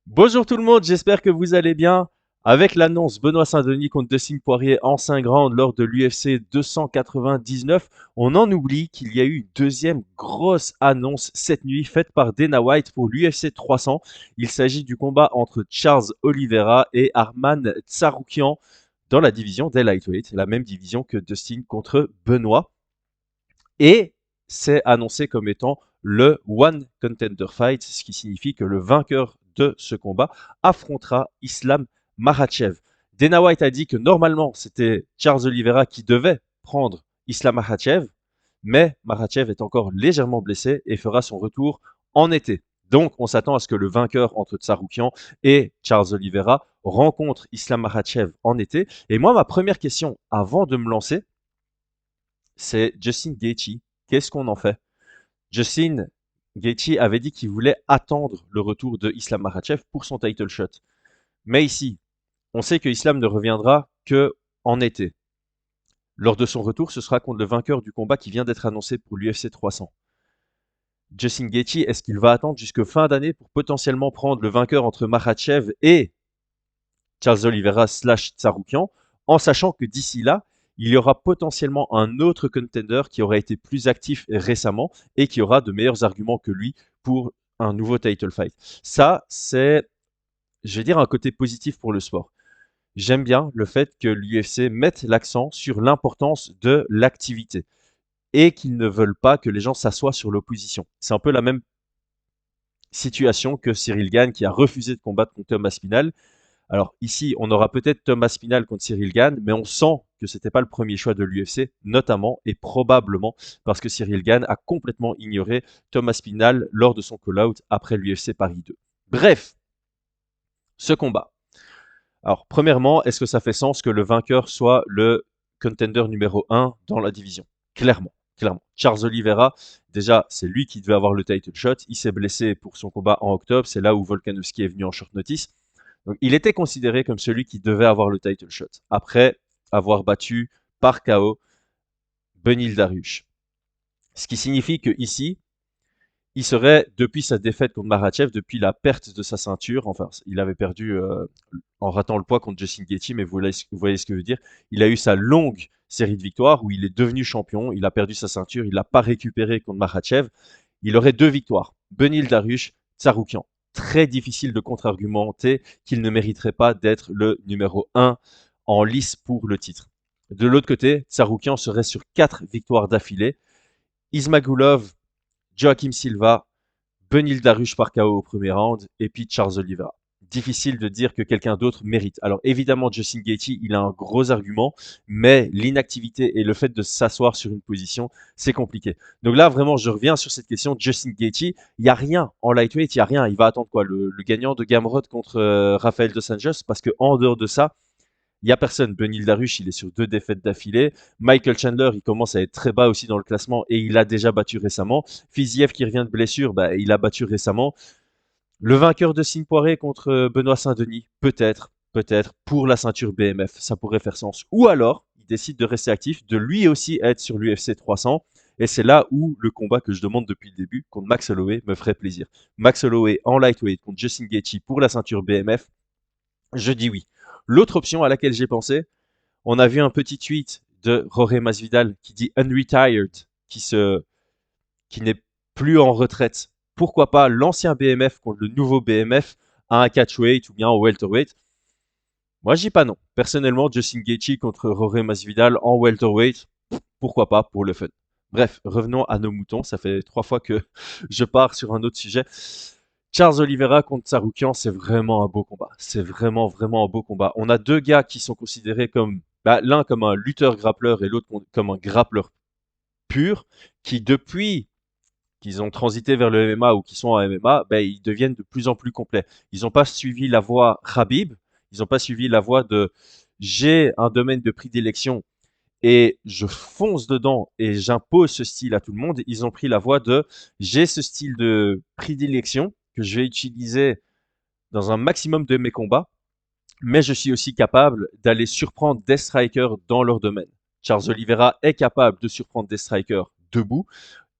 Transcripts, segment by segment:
Bonjour tout le monde, j'espère que vous allez bien. Avec l'annonce Benoît Saint-Denis contre Dustin Poirier en 5 rounds lors de l'UFC 299, on en oublie qu'il y a eu une deuxième grosse annonce cette nuit faite par Dana White pour l'UFC 300. Il s'agit du combat entre Charles Oliveira et Arman Tsarukyan dans la division des lightweight, la même division que Dustin contre Benoît. Et c'est annoncé comme étant le One Contender Fight, ce qui signifie que le vainqueur de ce combat affrontera Islam Makhachev. Dana White a dit que normalement c'était Charles Oliveira qui devait prendre Islam Makhachev, mais Makhachev est encore légèrement blessé et fera son retour en été. Donc on s'attend à ce que le vainqueur entre Tsarukyan et Charles Oliveira rencontre Islam Makhachev en été. Et moi, ma première question avant de me lancer, c'est Justin Gaethje. Qu'est-ce qu'on en fait? Justin Gaethje avait dit qu'il voulait attendre le retour de Islam Makhachev pour son title shot. Mais ici, on sait que Islam ne reviendra que en été. Lors de son retour, ce sera contre le vainqueur du combat qui vient d'être annoncé pour l'UFC 300. Justin Gaethje, est-ce qu'il va attendre jusque fin d'année pour potentiellement prendre le vainqueur entre Makhachev et Charles Oliveira slash Tsarukyan, en sachant que d'ici là, il y aura potentiellement un autre contender qui aura été plus actif récemment et qui aura de meilleurs arguments que lui pour un nouveau title fight. Ça, c'est, je vais dire, un côté positif pour le sport. J'aime bien le fait que l'UFC mette l'accent sur l'importance de l'activité et qu'ils ne veulent pas que les gens s'assoient sur l'opposition. C'est un peu la même situation que Cyril Gane qui a refusé de combattre contre Thomas Spinal. Alors ici, on aura peut-être Thomas Spinal contre Cyril Gane, mais on sent que c'était pas le premier choix de l'UFC, notamment et probablement parce que Cyril Gane a complètement ignoré Thomas Spinal lors de son call-out après l'UFC Paris 2. Bref, ce combat. Alors premièrement, est-ce que ça fait sens que le vainqueur soit le contender numéro 1 dans la division? Clairement. Clairement. Charles Oliveira, déjà, c'est lui qui devait avoir le title shot. Il s'est blessé pour son combat en octobre. C'est là où Volkanovski est venu en short notice. Donc, il était considéré comme celui qui devait avoir le title shot après avoir battu par KO Benil Dariush. Ce qui signifie que ici, il serait, depuis sa défaite contre Makhachev, depuis la perte de sa ceinture, enfin, il avait perdu en ratant le poids contre Justin Gaethje, mais vous voyez ce que je veux dire. Il a eu sa longue série de victoires où il est devenu champion, il a perdu sa ceinture, il l'a pas récupéré contre Makhachev. Il aurait 2 victoires, Benil Dariush, Tsarukyan. Très difficile de contre-argumenter qu'il ne mériterait pas d'être le numéro 1 en lice pour le titre. De l'autre côté, Tsarukyan serait sur 4 victoires d'affilée. Ismagulov, Joaquim Silva, Benil Dariush par KO au premier round et puis Charles Oliveira. Difficile de dire que quelqu'un d'autre mérite. Alors évidemment, Justin Gaethje, il a un gros argument, mais l'inactivité et le fait de s'asseoir sur une position, c'est compliqué. Donc là, vraiment, je reviens sur cette question. Justin Gaethje, il n'y a rien en lightweight, il n'y a rien. Il va attendre quoi, le gagnant de Gamrot contre Rafael dos Anjos, parce que en dehors de ça, il n'y a personne. Benil Dariush, il est sur 2 défaites d'affilée. Michael Chandler, il commence à être très bas aussi dans le classement et il a déjà battu récemment. Fiziev qui revient de blessure, bah, il a battu récemment. Le vainqueur de Signe Poiré contre Benoît Saint-Denis, peut-être, pour la ceinture BMF, ça pourrait faire sens. Ou alors, il décide de rester actif, de lui aussi être sur l'UFC 300. Et c'est là où le combat que je demande depuis le début contre Max Holloway me ferait plaisir. Max Holloway en lightweight contre Justin Gaethje pour la ceinture BMF, je dis oui. L'autre option à laquelle j'ai pensé, on a vu un petit tweet de Jorge Masvidal qui dit unretired, qui n'est plus en retraite. Pourquoi pas l'ancien BMF contre le nouveau BMF à un catchweight ou bien au welterweight? Moi, je dis pas non. Personnellement, Justin Gaethje contre Jorge Masvidal en welterweight, pourquoi pas pour le fun. Bref, revenons à nos moutons. Ça fait 3 fois que je pars sur un autre sujet. Charles Oliveira contre Tsarukyan, c'est vraiment un beau combat. C'est vraiment, vraiment un beau combat. On a 2 gars qui sont considérés comme, bah, l'un comme un lutteur-grappleur et l'autre comme un grappleur pur, qui depuis qu'ils ont transité vers le MMA ou qui sont en MMA, ben, ils deviennent de plus en plus complets. Ils n'ont pas suivi la voie Khabib, ils n'ont pas suivi la voie de j'ai un domaine de prédilection et je fonce dedans et j'impose ce style à tout le monde. Ils ont pris la voie de j'ai ce style de prédilection que je vais utiliser dans un maximum de mes combats, mais je suis aussi capable d'aller surprendre des strikers dans leur domaine. Charles Oliveira est capable de surprendre des strikers debout.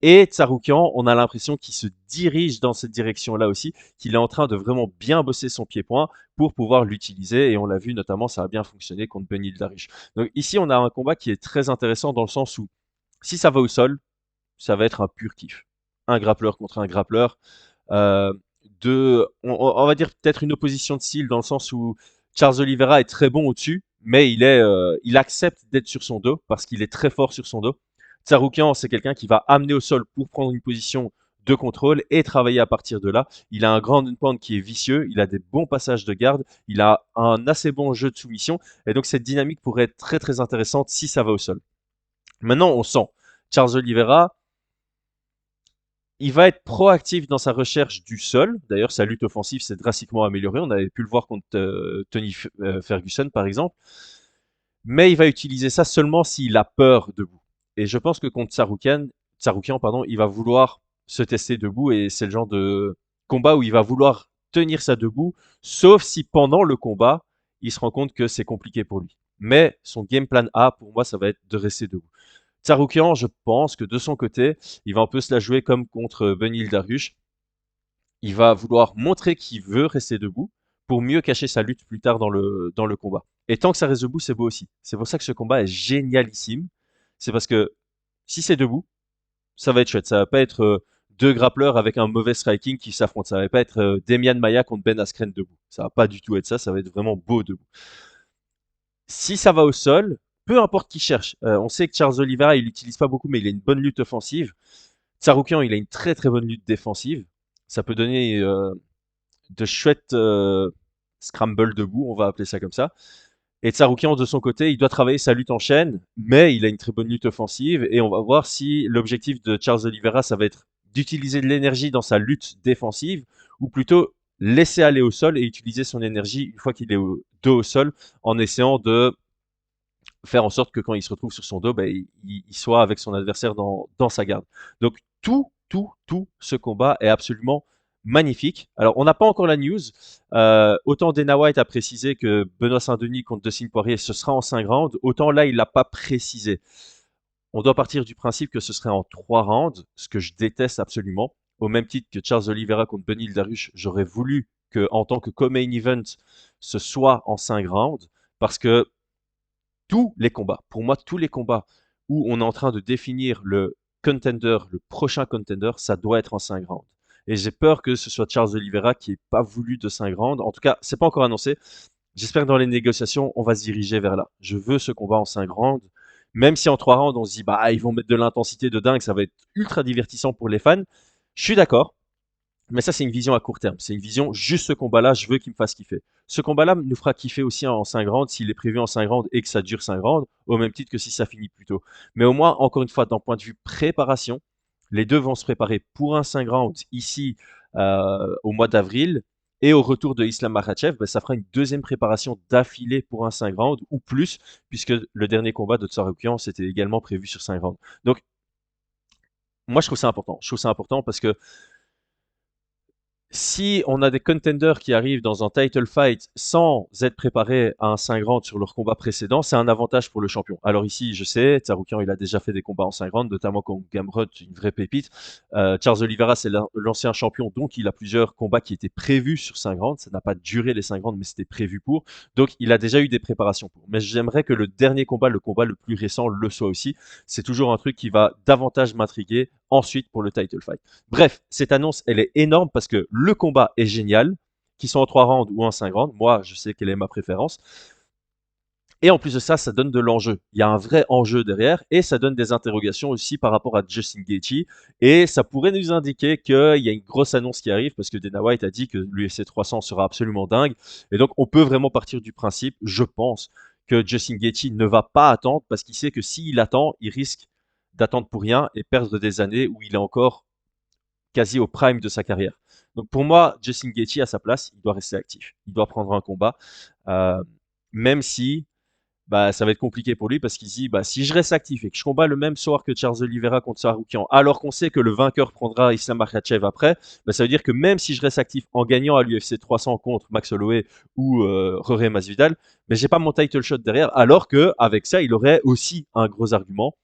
Et Tsaroukian, on a l'impression qu'il se dirige dans cette direction-là aussi, qu'il est en train de vraiment bien bosser son pied-point pour pouvoir l'utiliser. Et on l'a vu notamment, ça a bien fonctionné contre Benil Dariush. Donc ici, on a un combat qui est très intéressant dans le sens où si ça va au sol, ça va être un pur kiff. Un grappleur contre un grappleur. Euh, on va dire peut-être une opposition de style dans le sens où Charles Oliveira est très bon au-dessus, mais il accepte d'être sur son dos parce qu'il est très fort sur son dos. Tsaroukian, c'est quelqu'un qui va amener au sol pour prendre une position de contrôle et travailler à partir de là. Il a un grand pound qui est vicieux, il a des bons passages de garde, il a un assez bon jeu de soumission, et donc cette dynamique pourrait être très très intéressante si ça va au sol. Maintenant, on sent Charles Oliveira, il va être proactif dans sa recherche du sol. D'ailleurs, sa lutte offensive s'est drastiquement améliorée. On avait pu le voir contre Tony Ferguson, par exemple. Mais il va utiliser ça seulement s'il a peur debout. Et je pense que contre Tsaroukian, pardon, il va vouloir se tester debout. Et c'est le genre de combat où il va vouloir tenir ça debout, sauf si pendant le combat, il se rend compte que c'est compliqué pour lui. Mais son game plan A, pour moi, ça va être de rester debout. Tsaroukian, je pense que de son côté, il va un peu se la jouer comme contre Benil Dariush. Il va vouloir montrer qu'il veut rester debout pour mieux cacher sa lutte plus tard dans le combat. Et tant que ça reste debout, c'est beau aussi. C'est pour ça que ce combat est génialissime. C'est parce que si c'est debout, ça va être chouette. Ça va pas être deux grappleurs avec un mauvais striking qui s'affrontent. Ça va pas être Demian Maia contre Ben Askren debout. Ça va pas du tout être ça. Ça va être vraiment beau debout. Si ça va au sol, peu importe qui cherche. On sait que Charles Oliveira, il l'utilise pas beaucoup, mais il a une bonne lutte offensive. Tsaroukian, il a une très très bonne lutte défensive. Ça peut donner de chouettes scramble debout, on va appeler ça comme ça. Et Tsaroukian, de son côté, il doit travailler sa lutte en chaîne, mais il a une très bonne lutte offensive. Et on va voir si l'objectif de Charles Oliveira, ça va être d'utiliser de l'énergie dans sa lutte défensive, ou plutôt laisser aller au sol et utiliser son énergie une fois qu'il est dos au sol, en essayant de faire en sorte que quand il se retrouve sur son dos, ben, il soit avec son adversaire dans sa garde. Donc tout ce combat est absolument magnifique. Alors on n'a pas encore la news. Autant Dana White a précisé que Benoît Saint-Denis contre Dustin Poirier, ce sera en 5 rounds, autant là il l'a pas précisé. On doit partir du principe que ce serait en 3 rounds, ce que je déteste absolument. Au même titre que Charles Oliveira contre Benil Dariush, j'aurais voulu que en tant que co-main event, ce soit en 5 rounds, parce que tous les combats, pour moi, tous les combats où on est en train de définir le contender, le prochain contender, ça doit être en 5 rounds. Et j'ai peur que ce soit Charles Oliveira qui n'ait pas voulu de 5 rounds. En tout cas, c'est pas encore annoncé. J'espère que dans les négociations, on va se diriger vers là. Je veux ce combat en 5 rounds. Même si en 3 rounds, on se dit, bah, ils vont mettre de l'intensité de dingue, ça va être ultra divertissant pour les fans. Je suis d'accord. Mais ça, c'est une vision à court terme. C'est une vision, juste ce combat-là, je veux qu'il me fasse kiffer. Ce combat-là nous fera kiffer aussi en 5 rounds, s'il est prévu en 5 rounds et que ça dure 5 rounds, au même titre que si ça finit plus tôt. Mais au moins, encore une fois, d'un point de vue préparation, les deux vont se préparer pour un 5 rounds ici au mois d'avril. Et au retour de Islam Makhachev, ben, ça fera une deuxième préparation d'affilée pour un 5 rounds ou plus, puisque le dernier combat de Tsaroukian, c'était également prévu sur 5 rounds. Donc, moi, je trouve ça important. Je trouve ça important parce que si on a des contenders qui arrivent dans un title fight sans être préparés à un 5 rounds sur leur combat précédent, c'est un avantage pour le champion. Alors ici, je sais, Tsaroukian, il a déjà fait des combats en 5 rounds, notamment contre Gamrot, une vraie pépite. Charles Oliveira, c'est l'ancien champion, donc il a plusieurs combats qui étaient prévus sur 5 rounds. Ça n'a pas duré les 5 rounds, mais c'était prévu pour. Donc il a déjà eu des préparations pour. Mais j'aimerais que le dernier combat, le combat le plus récent, le soit aussi. C'est toujours un truc qui va davantage m'intriguer ensuite pour le title fight. Bref, cette annonce, elle est énorme parce que le combat est génial, qu'ils soient en 3 rounds ou en 5 rounds. Moi, je sais quelle est ma préférence. Et en plus de ça, ça donne de l'enjeu. Il y a un vrai enjeu derrière et ça donne des interrogations aussi par rapport à Justin Gaethje. Et ça pourrait nous indiquer qu'il y a une grosse annonce qui arrive parce que Dana White a dit que l'UFC 300 sera absolument dingue. Et donc, on peut vraiment partir du principe, je pense, que Justin Gaethje ne va pas attendre parce qu'il sait que s'il attend, il risque d'attendre pour rien et perdre des années où il est encore quasi au prime de sa carrière. Donc pour moi, Justin Gaethje à sa place, il doit rester actif. Il doit prendre un combat, euh, même si bah, ça va être compliqué pour lui parce qu'il se dit bah, si je reste actif et que je combats le même soir que Charles Oliveira contre Saroukian, alors qu'on sait que le vainqueur prendra Islam Makhachev après, bah, ça veut dire que même si je reste actif en gagnant à l'UFC 300 contre Max Holloway ou Jorge Masvidal, mais j'ai pas mon title shot derrière, alors que avec ça, il aurait aussi un gros argument.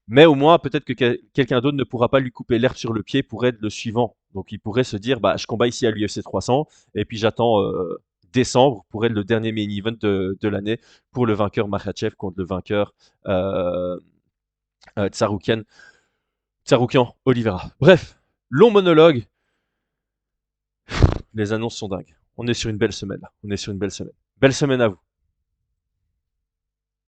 Mais au moins, peut-être que quelqu'un d'autre ne pourra pas lui couper l'herbe sur le pied pour être le suivant. Donc il pourrait se dire, bah, je combats ici à l'UFC 300 et puis j'attends décembre pour être le dernier main event de l'année pour le vainqueur Makhachev contre le vainqueur euh, Tsaroukian, Tsaroukian Oliveira. Bref, long monologue. Les annonces sont dingues. On est sur une belle semaine là. On est sur une belle semaine. Belle semaine à vous.